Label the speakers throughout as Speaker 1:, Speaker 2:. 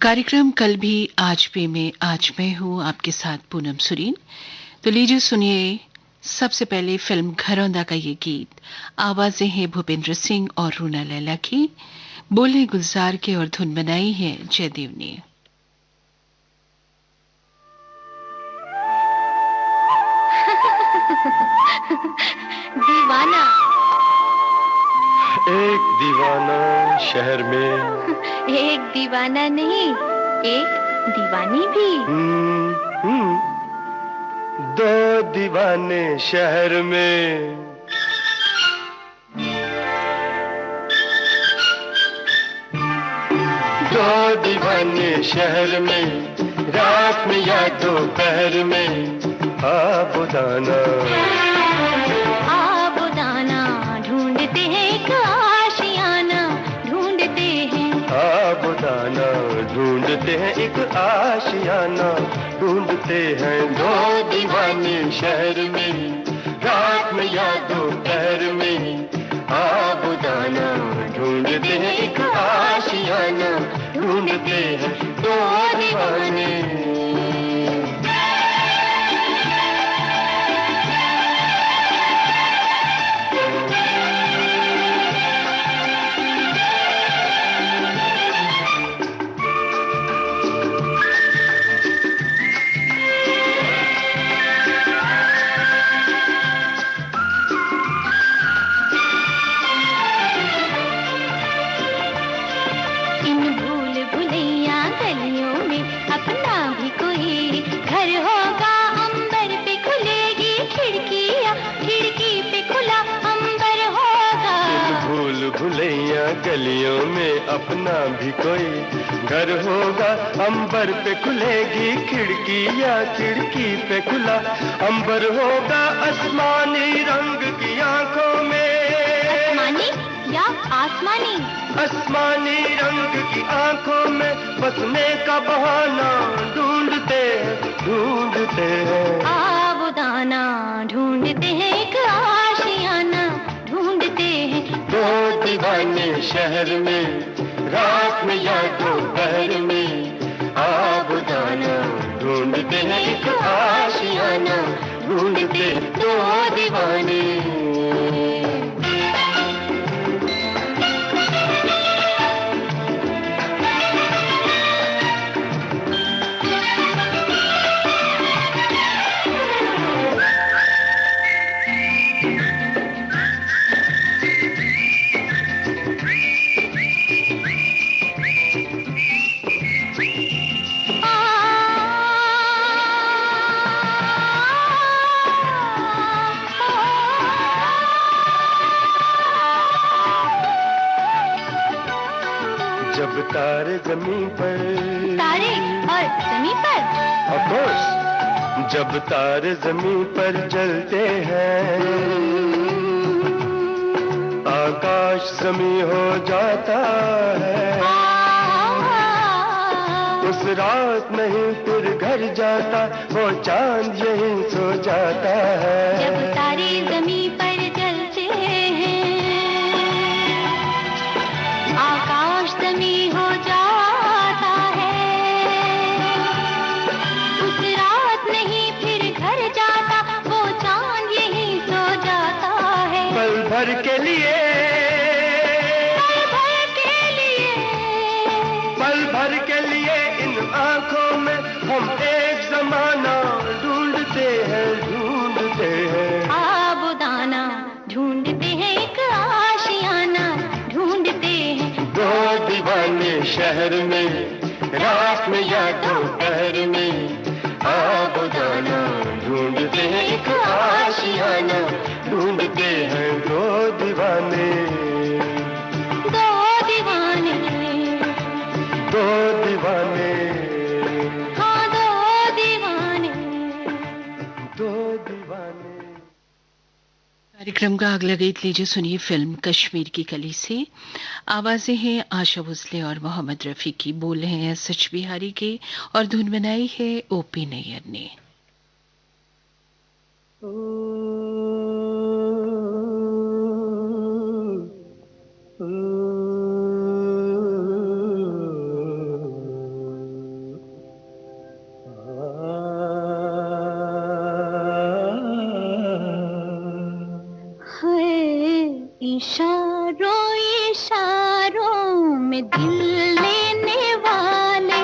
Speaker 1: कार्यक्रम कल भी आज भी में आज मैं हूँ आपके साथ पूनम सुरीन। तो लीजिए सुनिए सबसे पहले फिल्म घरौंदा का ये गीत। आवाजें हैं भूपेंद्र सिंह और रूना लैला की, बोले गुलजार के और धुन बनाई है जयदेव ने।
Speaker 2: दीवाना।
Speaker 3: एक दीवाना शहर में।
Speaker 2: एक दीवाना नहीं, एक दीवानी भी।
Speaker 3: दो दीवाने शहर में। दो दीवाने शहर में, रात में या दोपहर में। आबुदाना
Speaker 2: आबुदाना ढूंढते हैं एक आशियाना, ढूंढते हैं।
Speaker 3: आबुदाना ढूंढते हैं एक आशियाना, ढूंढते हैं दो दीवाने शहर में, रात में या दोपहर में। आबुदाना ढूंढते हैं एक आशियाना, ढूंढते हैं दो दीवाने।
Speaker 2: अपना भी कोई घर होगा, अंबर पे खुलेगी खिड़कियाँ, खिड़की पे खुला अंबर होगा।
Speaker 3: भूल भुलैया गलियों में अपना भी कोई घर होगा, अंबर पे खुलेगी खिड़कियाँ, खिड़की पे खुला अंबर होगा। आसमानी रंग की आंखों में,
Speaker 2: आसमानी या आसमानी,
Speaker 3: आसमानी रंग की आंखों में बसने का बहाना ढूंढते हैं।
Speaker 2: आबुदाना ढूंढते हैं एक आशियाना, ढूंढते हैं
Speaker 3: दो दीवाने शहर में, रात में या दोपहर में। आबुदाना ढूंढते हैं एक आशियाना, ढूंढते दो दीवाने। जब तारे जमीन पर,
Speaker 2: तारे और जमीन पर,
Speaker 3: ऑफ कोर्स, जब तारे जमीन पर जलते हैं, आकाश जमी हो जाता है। उस रात नहीं फिर घर जाता, वो चांद यहीं सो जाता है।
Speaker 2: जब तारे जमीन पर जलते हैं, आकाश जमी हो जाता है। उस रात नहीं फिर घर जाता, वो चांद यहीं सो जाता है।
Speaker 3: पल भर के लिए,
Speaker 2: पल भर के लिए,
Speaker 3: पल भर के लिए इन आंखों में हम एक जमाना ढूंढते हैं।
Speaker 2: आबुदाना ढूंढते हैं एक आशियाना, ढूंढते हैं
Speaker 3: दो दीवाने शहर में, रात में या दोपहर में। आबुदाना ढूंढते हैं एक आशियाना, ढूंढते हैं दो दीवाने।
Speaker 2: दो दीवाने,
Speaker 3: दो दीवाने,
Speaker 2: हाँ दो दीवाने।
Speaker 3: दो दीवाने।
Speaker 1: कार्यक्रम का अगला गीत लीजिए सुनिए फिल्म कश्मीर की कली से। आवाजें हैं आशा भोसले और मोहम्मद रफी की, बोल हैं सच बिहारी के और धुन बनाई है ओपी नैयर ने।
Speaker 2: इशारों इशारों में दिल लेने वाले,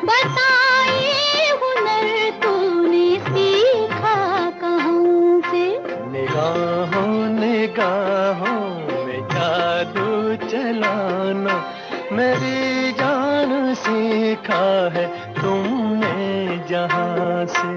Speaker 2: बताइए हुनर तूने सीखा कहाँ से?
Speaker 3: निगाहों निगाहों में जादू चलाना मेरी जान सीखा है तुमने जहाँ से।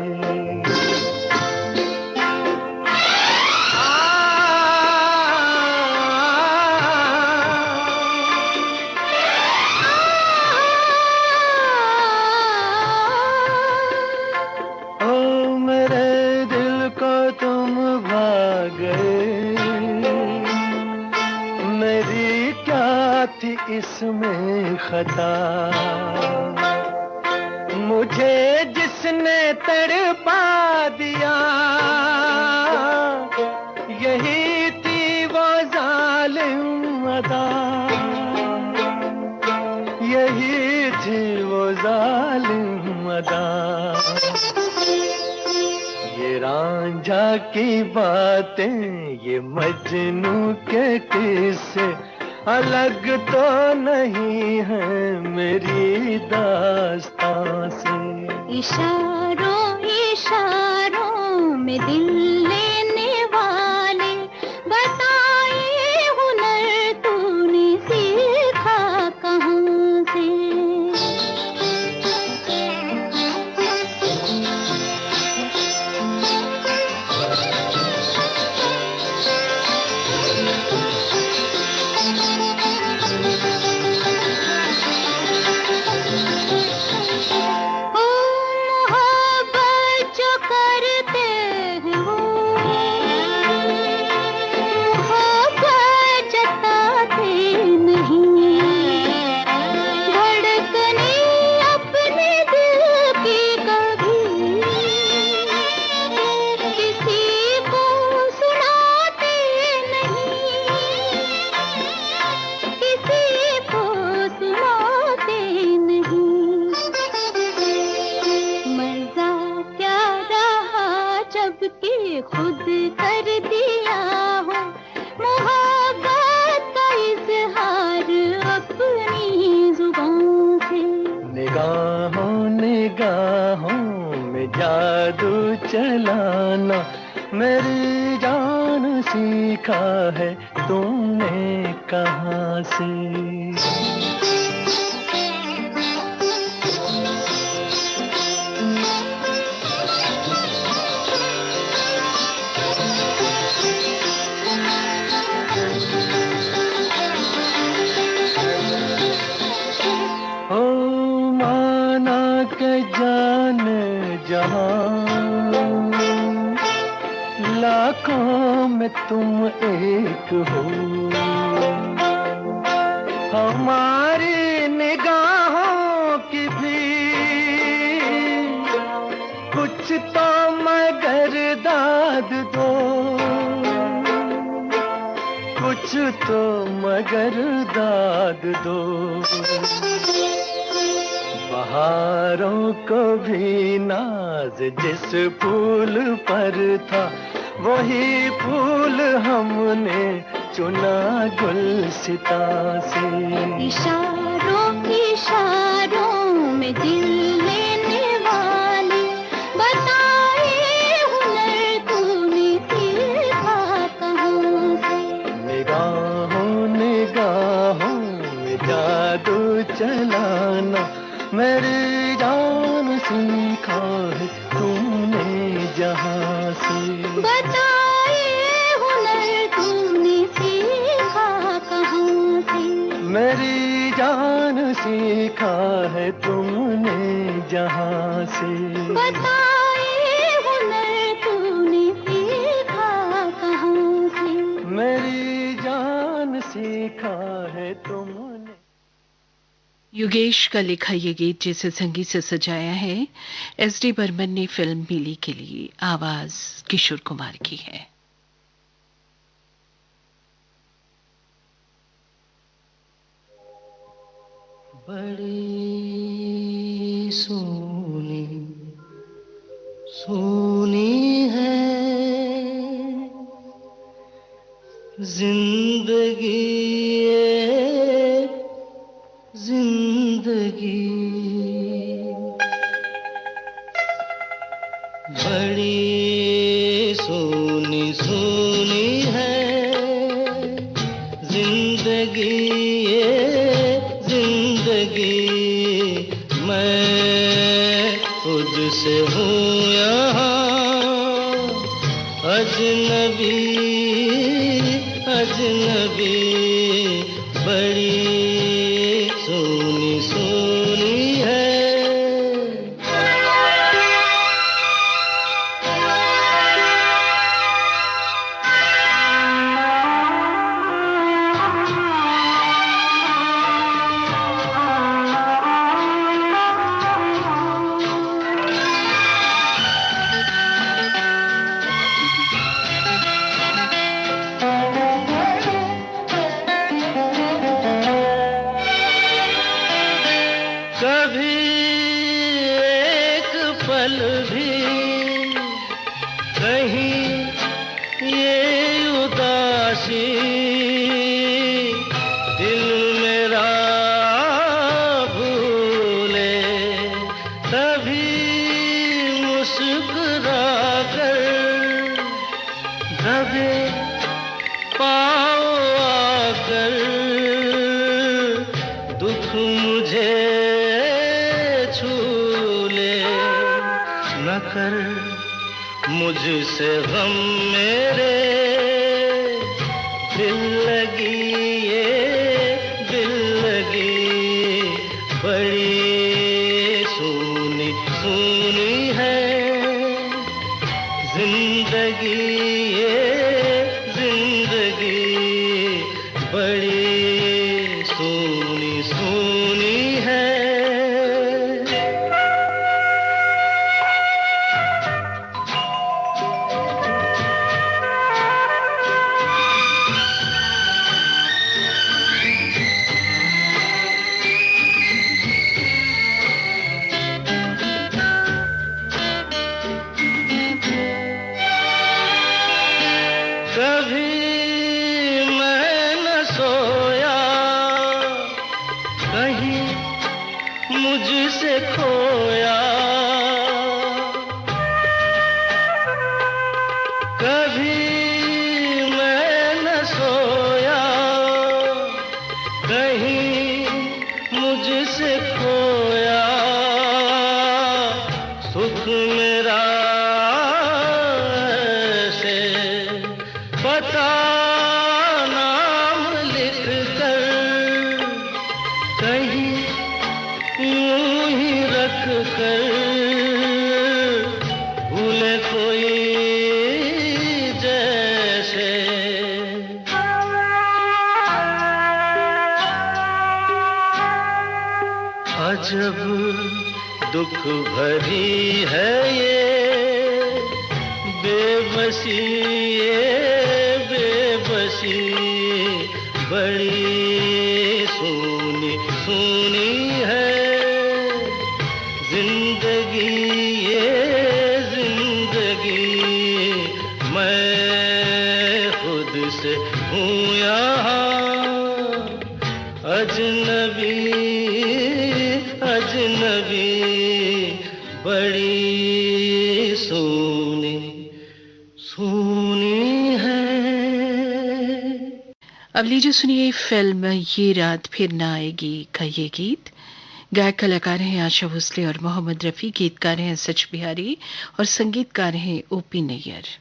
Speaker 3: थी इसमें खता, मुझे जिसने तड़पा दिया, यही थी वो जालिम अदा, यही थी वो जालिम अदा। ये रांझा की बातें, ये मजनू के किस्से अलग तो नहीं है मेरी दास्तां से।
Speaker 2: इशारों इशारों में दिल लेने वाले, बताइए हुनर तूने सीखा कहाँ से? खुद कर दिया हो मोहब्बत का इजहार अपनी जुबान से।
Speaker 3: निगाहों निगाहों में जादू चलाना मेरी जान सीखा है तुमने कहाँ से? लाखों में तुम एक हो, हमारी निगाहों की भी कुछ तो मगर दाद दो, कुछ तो मगर दाद दो। बहारों को भी नाज जिस फूल पर था, वही फूल हमने चुना गुलसिता से।
Speaker 2: इशारों इशारों में दिल लेने वाले, बताइए हुनर तूने सीखा कहाँ से?
Speaker 3: निगाहों निगाहों में जादू चलाना मेरी जान सीखा है तुमने जहाँ से।
Speaker 2: बताइए हुनर तूने सीखा कहाँ से?
Speaker 3: मेरी जान सीखा है तुमने जहाँ से।
Speaker 2: बताइए हुनर तूने सीखा कहाँ से?
Speaker 3: मेरी जान सीखा है तुमने।
Speaker 1: योगेश का लिखा ये गीत जिसे संगीत से सजाया है एस.डी. बर्मन ने फिल्म मिली के लिए, आवाज किशोर कुमार की है।
Speaker 4: बड़ी सोनी सोनी है जिंदगी ये जिंदगी बड़ी सोनी सोनी है जिंदगी ये जिंदगी मैं खुद से हूँ यहाँ अजनबी अजनबी बड़ी सोनी सोनी है। कभी एक पल भी कहीं ये उदासी दिल मेरा भूले तभी मुस्कुरा कर दबे पाओ आकर दुख मुझे न कर मुझसे गम मेरे दिल लगी ये दिल लगी बड़ी सोनी सोनी है जिंदगी ये जिंदगी बड़ी सोनी सोनी है। कभी मैं न सोया कहीं मुझसे खोया कभी मैं न सोया कहीं मुझसे खोया सुख मेरा पता नाम लिख कर कहीं यूं ही रख कर भूले कोई जैसे अजब दुख भरी है ये बेबसी ये बेबसी बड़ी सोनी सोनी है जिंदगी ये जिंदगी मैं खुद से हूँ यहाँ अजनबी अजनबी बड़ी सोनी सोनी है।
Speaker 1: अब लीजिए सुनिए फिल्म ये रात फिर ना आएगी का ये गीत। गायक कलाकार हैं आशा भोसले और मोहम्मद रफी, गीतकार हैं सच बिहारी और संगीतकार हैं ओपी नैयर।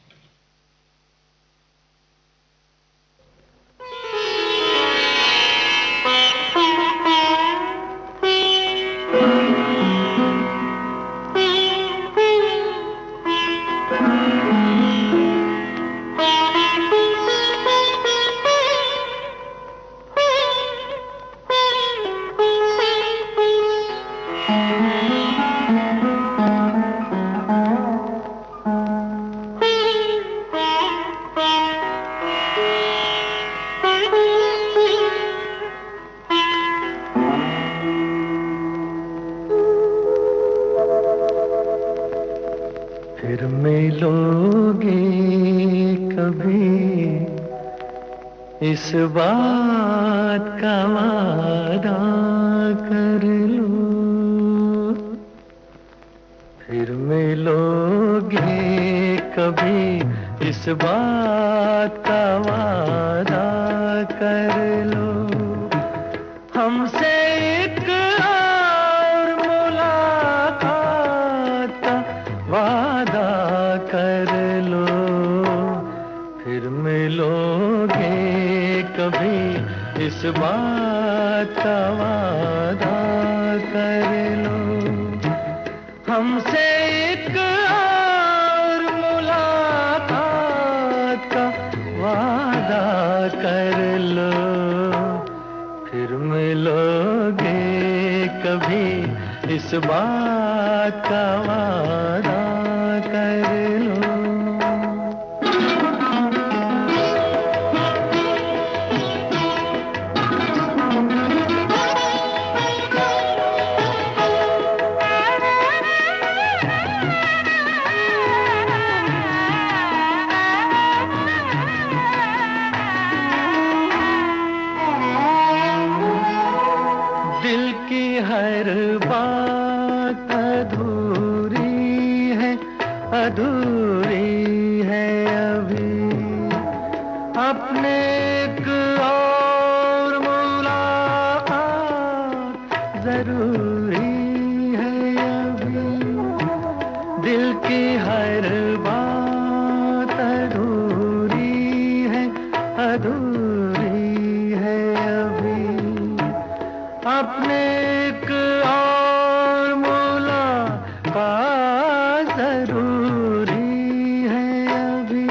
Speaker 3: इस बात का वादा कर लो, फिर मिलोगे कभी, इस बात का वादा कर लो। हमसे एक और मुलाकात का वादा कर लो, फिर मिलोगे कभी, इस बात का वादा कर लो। हमसे एक और मुलाकात का वादा कर लो, फिर मिलोगे कभी, इस बात का वादा कर लो। दिल की हर बात अधूरी है, अधूरी है अभी, अपने एक और मुलाकात जरूरी है अभी। दिल की हर बात अधूरी है, अधूरी है अभी, अपने एक और मुलाकात जरूरी है अभी।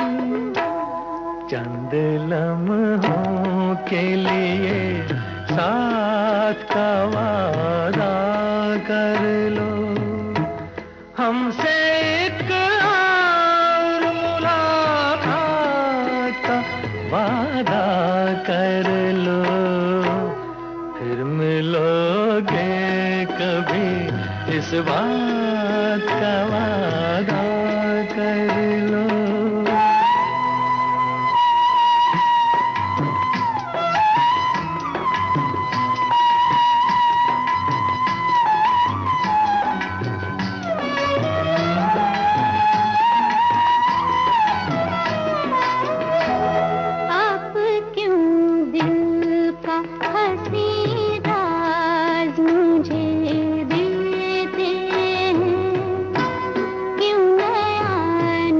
Speaker 3: चंद लम्हों के लिए साथ का वादा कर लो, हमसे एक और मुलाकात का वादा कर लो, फिर मिलोगे कभी, इस बात का वादा कर लो।
Speaker 2: आप क्यों दिल का हंसी राज मुझे देते हैं, क्यों नया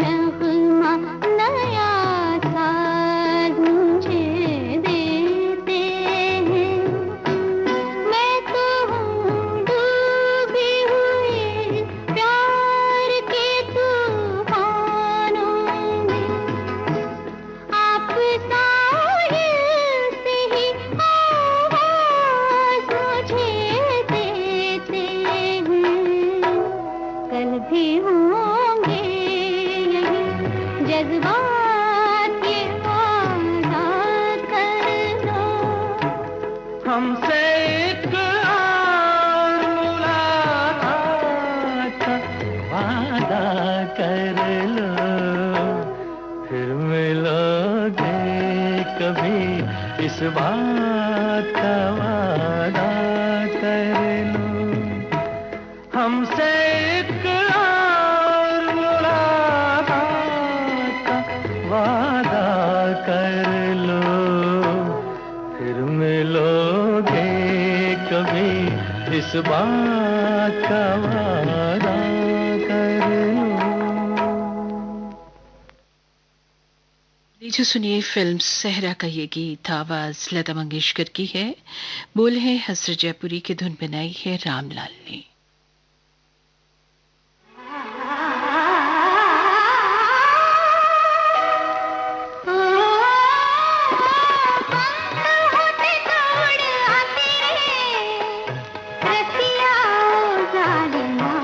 Speaker 2: नगमा नया साज मुझे देते हैं। मैं तो हूँ डूबी हुई प्यार के तूफानों में, आप साहिल से ही आवाज मुझे देते हैं। कल भी होंगे यही जज्बात, ये वादा कर लो।
Speaker 3: हमसे एक और मुलाकात का वादा कर लो, फिर मिलोगे कभी, इस बात का वादा कर लो। हमसे एक और मुलाकात का वादा कर लो, फिर मिलोगे कभी, इस बात का वादा कर लो।
Speaker 1: लीजिए सुनिए फिल्म सहरा का ये गीत। आवाज लता मंगेशकर की है, बोल है हसरत जयपुरी की, धुन बनाई है रामलाल ने।
Speaker 2: होते दौड़ आते रे रसिया जालिमा,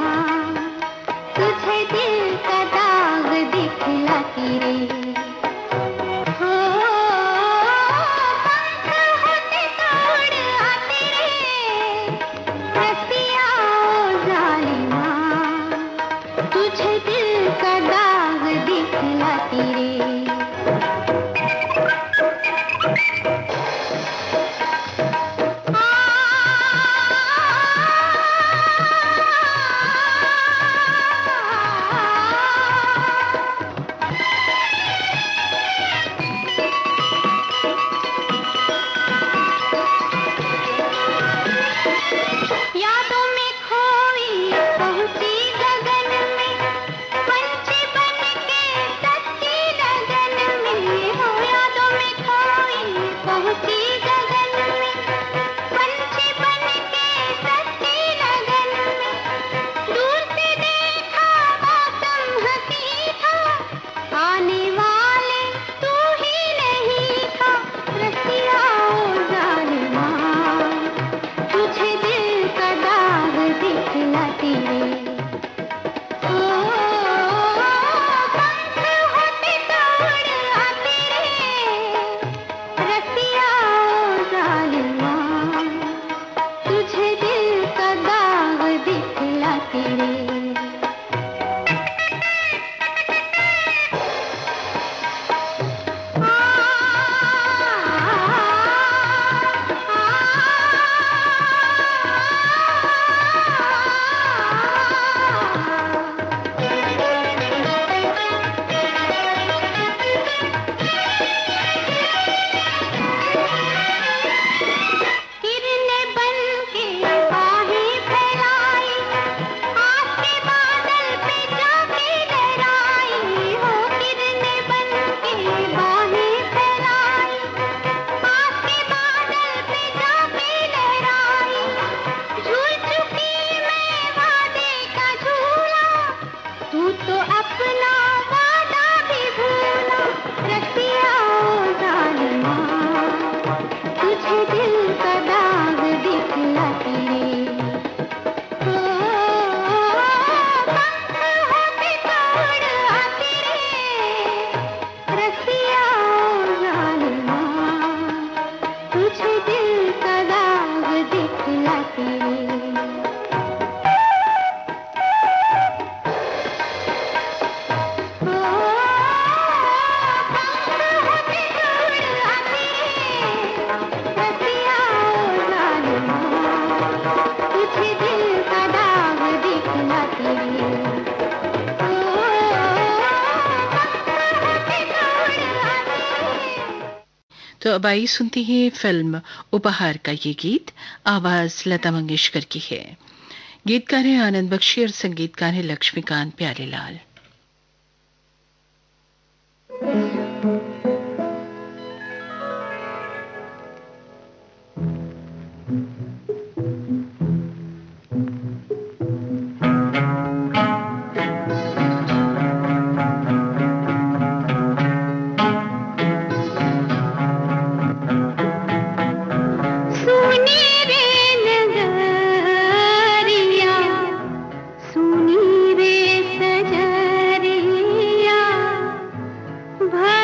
Speaker 2: तुझे दिल का दाग दिखलाती रे। हो पंख होते दौड़ आते रे रसिया
Speaker 1: अब आई सुनती है फिल्म उपहार का ये गीत। आवाज लता मंगेशकर की है। गीतकार है आनंद बख्शी और संगीतकार है लक्ष्मीकांत प्यारेलाल।
Speaker 2: भर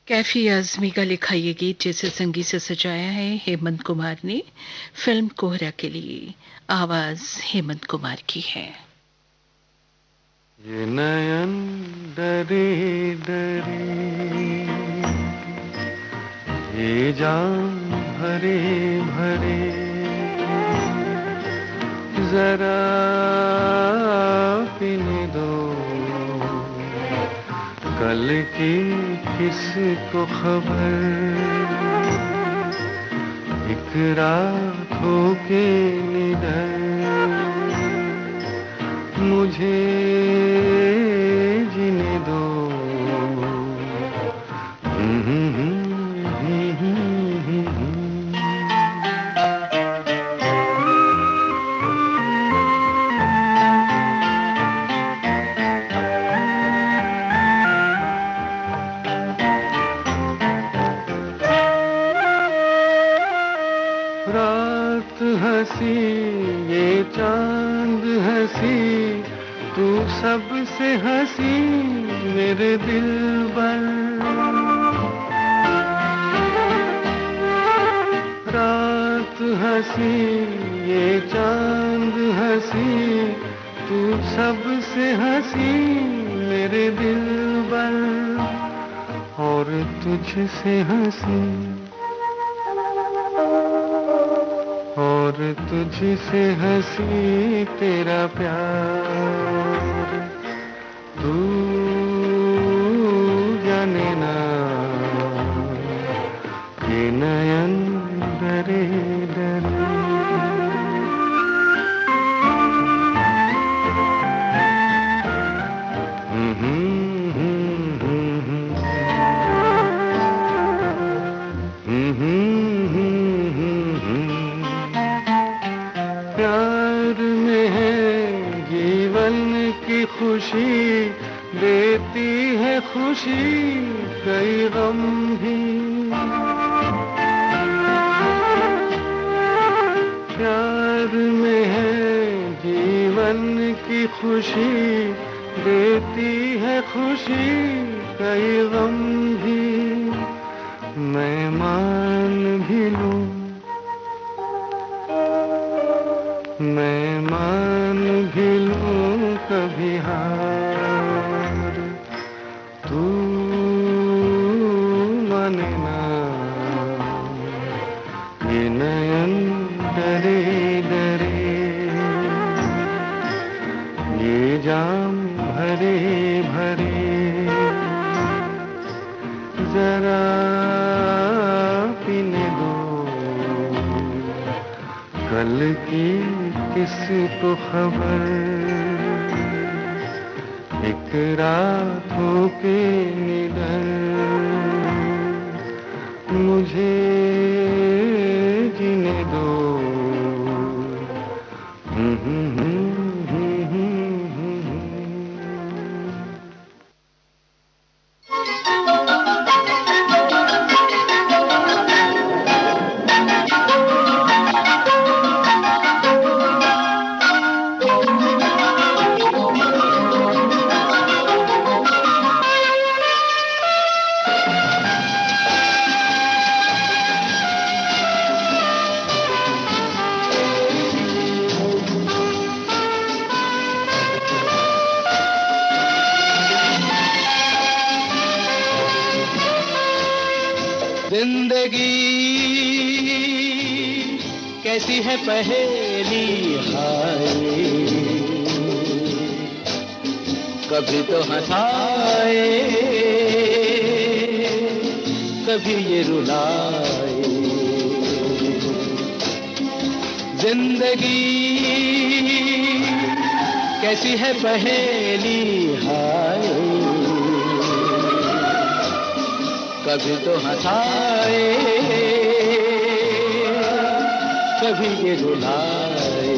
Speaker 1: कैफी आजमी का लिखा ये गीत जिसे संगीत से सजाया है हेमंत कुमार ने, फिल्म कोहरा के लिए। आवाज हेमंत कुमार की है।
Speaker 3: ये नयन डरे डरे, ये जाम भरे भरे, जरा पीने दो कल की किसको खबर, एक रात हो के निडर मुझे जीने दो। रात हंसी ये चांद हंसी, तू सबसे हंसी मेरे दिल पर। रात हंसी ये चांद हंसी, तू सबसे हंसी मेरे दिल पर, और तुझसे हंसी और तुझसे हंसी तेरा प्यार। तू जाने ना ये नयन डरे डरे। प्यार में है जीवन की खुशी, देती है खुशी कई गम भी। प्यार में है जीवन की खुशी, देती है खुशी कई गम भी। मैं मान भी लूं, मैं मान भी लूं कभी हार, तू माने ना ये नयन डरे डरे, ये जाम भरे भरे, जरा पीने दो कल की किसको खबर, एक रात हो के निडर मुझे जीने दो।
Speaker 4: जिंदगी कैसी है पहेली हाय, कभी तो हंसाए कभी ये रुलाए। जिंदगी कैसी है पहेली हाय, कभी तो हंसाए कभी ये रुलाए।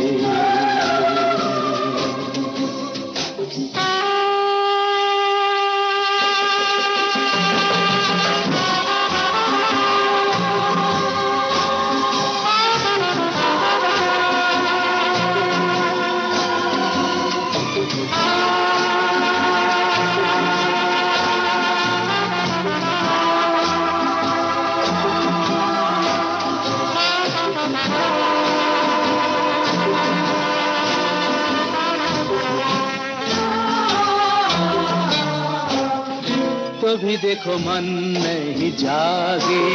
Speaker 4: भी देखो मन नहीं जागे,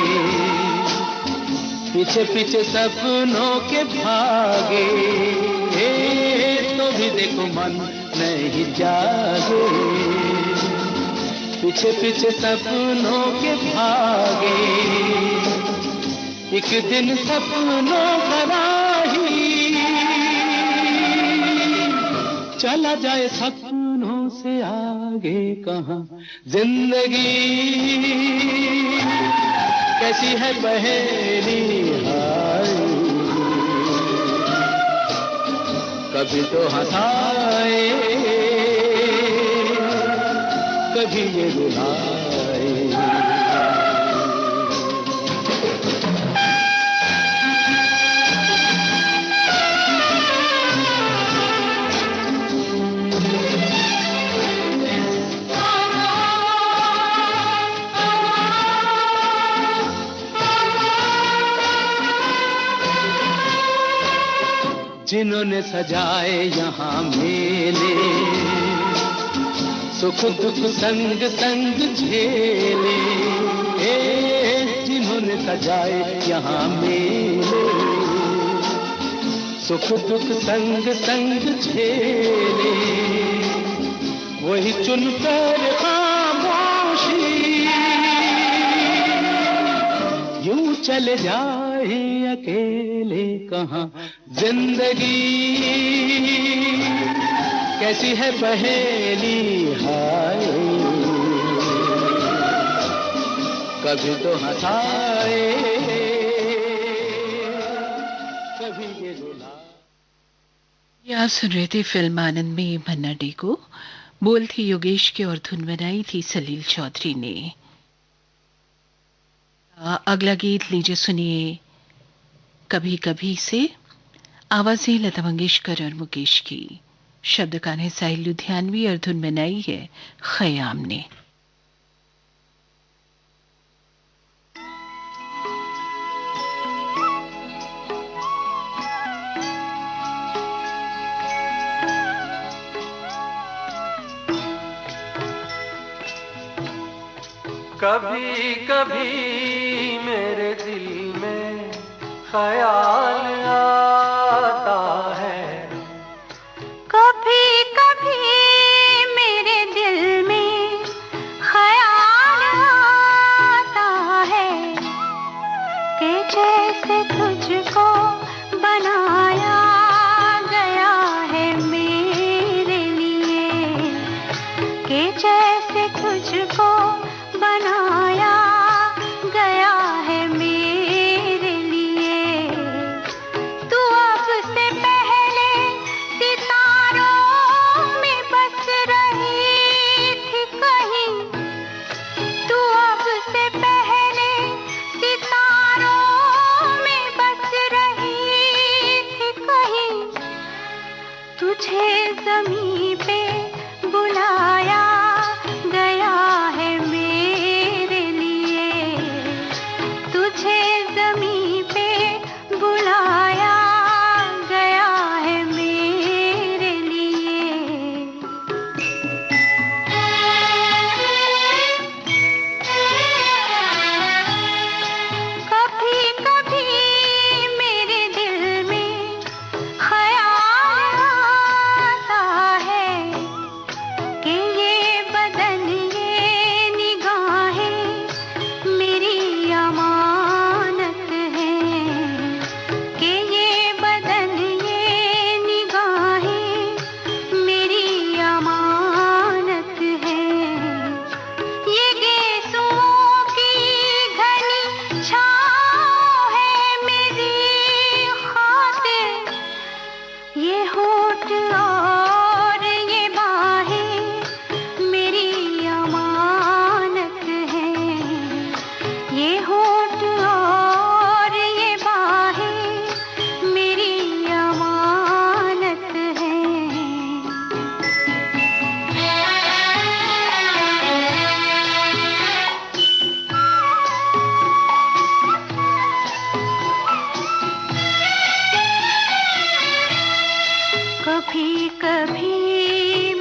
Speaker 4: पीछे पीछे सपनों के भागे, तो भी देखो मन नहीं जागे, पीछे पीछे सपनों के भागे, एक दिन सपनों का राही चला जाए सपनों से आगे कहाँ। जिंदगी कैसी है पहेली हाय, कभी तो हंसाए कभी ये रुलाए। जिन्होंने सजाए यहाँ मेले, सुख दुख संग संग झेले, जिन्होंने सजाए यहाँ मेले, सुख दुख संग संग झेले, वही चुनकर खामोशी यूं चले जाए अकेले कहाँ। जिंदगी कैसी है पहेली हाय, कभी तो हंसाए कभी ये रुलाए।
Speaker 1: आप सुन रहे थे फिल्म आनंद में मन्ना डे को। बोल थी योगेश के और धुन बनाई थी सलील चौधरी ने। अगला गीत लीजिए सुनिए कभी कभी से। आवाजें लता मंगेशकर और मुकेश की, शब्द गाने साहिल लुधियानवी और धुन बनाई है खयाम ने।
Speaker 3: कभी कभी मेरे दिल में ख्याल आता है,
Speaker 2: कभी कभी मेरे दिल में ख्याल आता है कि जैसे तुझको बनाया गया है मेरे लिए, कि जैसे तुझको बनाया गया है मेरे लिए। तू अब से पहले सितारों में बस रही थी कहीं, तू अब से पहले सितारों में बस रही थी कहीं। तुझे ज़मीं पे बुलाया गया है मेरे लिए, तुझे ज़मीं पे बुलाया गया है मेरे लिए। कभी कभी मेरे दिल में ख्याल आता है कि ये बदन ये निगाहें मेरी अमानत हैं, कि ये बदन ये निगाहें मेरी अमानत हैं। ये गेसुओं की घनी छाँव है मेरी खातिर, ये होठ और ये बाहें मेरी अमानत हैं, ये होठ और ये बाहें मेरी अमानत हैं। कभी कभी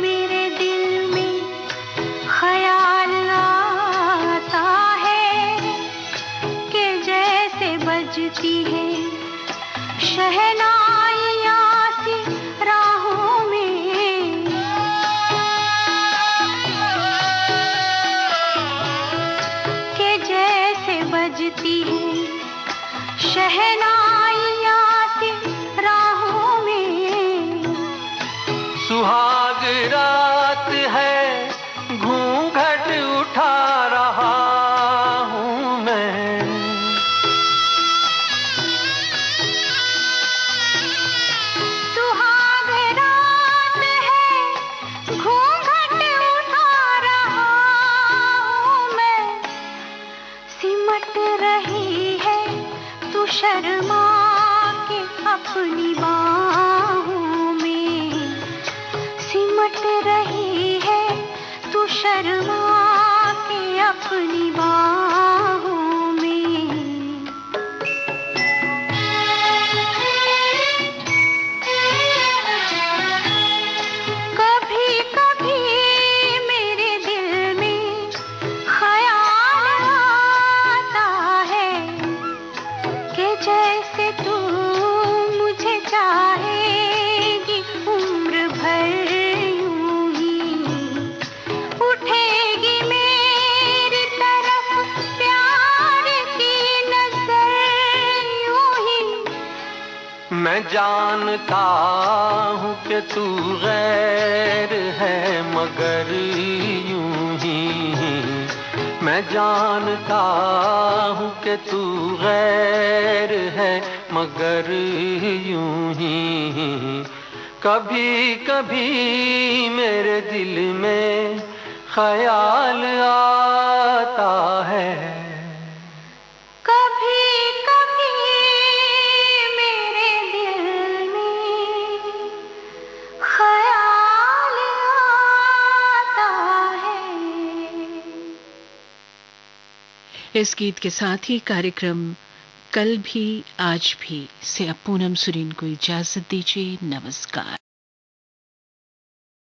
Speaker 2: मेरे दिल में ख्याल आता बजती है शहनाइयाँ सी राहों में, के जैसे बजती है शहनाइयाँ सी राहों में।
Speaker 4: सुहाग रात है घूंघट उठा रहा हूँ मैं,
Speaker 2: सुहाग रात है घूंघट उठा रहा हूँ मैं। सिमट रही है तू शर्मा के अपनी बाहों में, सिमट रही है तू शर्मा के अपनी बाहों में। कभी कभी मेरे दिल में ख्याल आता है कि जैसे तू मुझे चाहेगी उम्र भर यूं ही, उठेगी मेरी तरफ प्यार की नजर यूं ही।
Speaker 4: मैं जानता हूँ कि तू गैर है मगर यूं ही, मैं जानता हूँ कि तू गैर है मगर यूं ही। कभी कभी मेरे दिल में ख्याल आता है,
Speaker 2: कभी कभी मेरे दिल में ख्याल आता है।
Speaker 1: इस गीत के साथ ही कार्यक्रम कल भी आज भी से अब पूनम सुरीन को इजाजत दीजिए। नमस्कार।